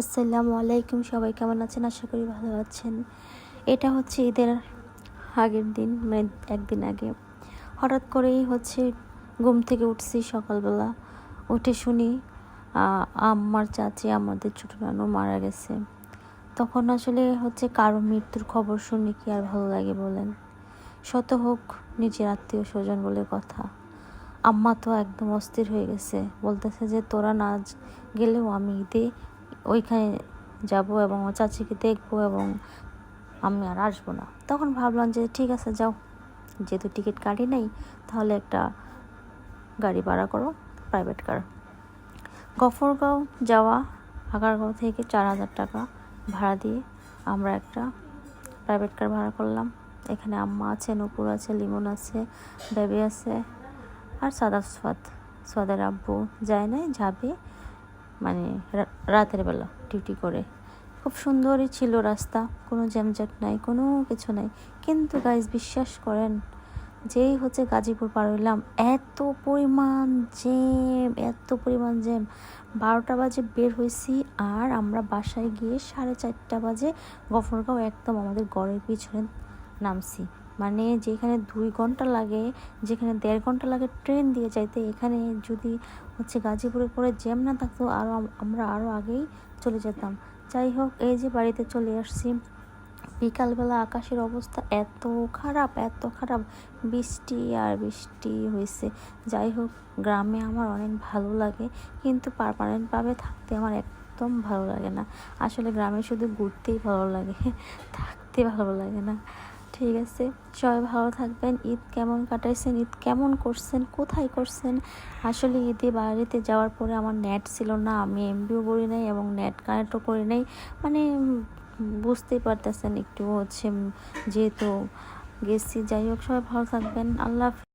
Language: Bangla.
আসসালামু আলাইকুম, সবাই কেমন আছেন? আশা করি ভালো আছেন। এটা হচ্ছে ঈদের আগের দিন, মানে একদিন আগে হঠাৎ করেই ঘুম থেকে উঠছি সকালবেলা। উঠে শুনি আম্মার চাচি, আমাদের ছোটো নানু মারা গেছে। তখন আসলে কারো মৃত্যুর খবর শুনি কি আর ভালো লাগে বলেন? শত হোক নিজের আত্মীয় স্বজন বলে কথা। আম্মা তো একদম অস্থির হয়ে গেছে, বলতেছে যে তোরা না গেলেও আমি ঈদে ওইখানে যাব এবং আমার চাচিকে দেখবো এবং আমি আর আসবো না। তখন ভাবলাম যে ঠিক আছে, যাও, যেহেতু টিকিট কাটি নাই তাহলে একটা গাড়ি ভাড়া করো, প্রাইভেট কার। গফরগাঁও যাওয়া আগারগাঁও থেকে 4,000 টাকা ভাড়া দিয়ে আমরা একটা প্রাইভেট কার ভাড়া করলাম। এখানে আম্মা আছে, নূপুর আছে, লিমন আছে, বেবি আছে আর সোয়াদের আব্বু যায় নাই, যাবে মানে রাতের বেলা ডিউটি করে। খুব সুন্দরই ছিল রাস্তা, কোনো জ্যামজ্যাট নাই, কোনো কিছু নাই। কিন্তু গাইজ বিশ্বাস করেন, যেই গাজীপুর পার হইলাম, এত পরিমাণ জ্যাম। 12টা বাজে বের হয়েছি আর আমরা বাসায় গিয়ে 4:30 বাজে গফরগাঁও একদম আমাদের ঘরের পিছনে নামছি। মানে যেখানে 2 ঘন্টা লাগে, যেখানে 1.5 ঘন্টা লাগে ট্রেন দিয়ে যাইতে, এখানে যদি গাজীপুরে পরে জ্যাম না থাকতো আমরা আরও আগেই চলে যেতাম। যাই হোক, এই যে বাড়িতে চলে আসছি। বিকালবেলা আকাশের অবস্থা এত খারাপ, বৃষ্টি আর বৃষ্টি হয়েছে। যাই হোক, গ্রামে আমার অনেক ভালো লাগে, কিন্তু পার্মানেন্টভাবে থাকতে আমার একদম ভালো লাগে না। আসলে গ্রামে শুধু ঘুরতেই ভালো লাগে, থাকতে ভালো লাগে না। ঠিক আছে, সবাই ভালো থাকবেন। ঈদ কেমন কাটাইছেন, ঈদ কেমন করছেন, কোথায় করছেন? আসলে ঈদে বাড়িতে যাওয়ার পরে আমার নেট ছিল না, আমি এমবিও করি নাই এবং নেট কানেক্টও করি নাই। মানে বুঝতেই পারতেছেন একটু যেহেতু গেছি। যাই হোক, সবাই ভালো থাকবেন। আল্লাহ হাফেজ।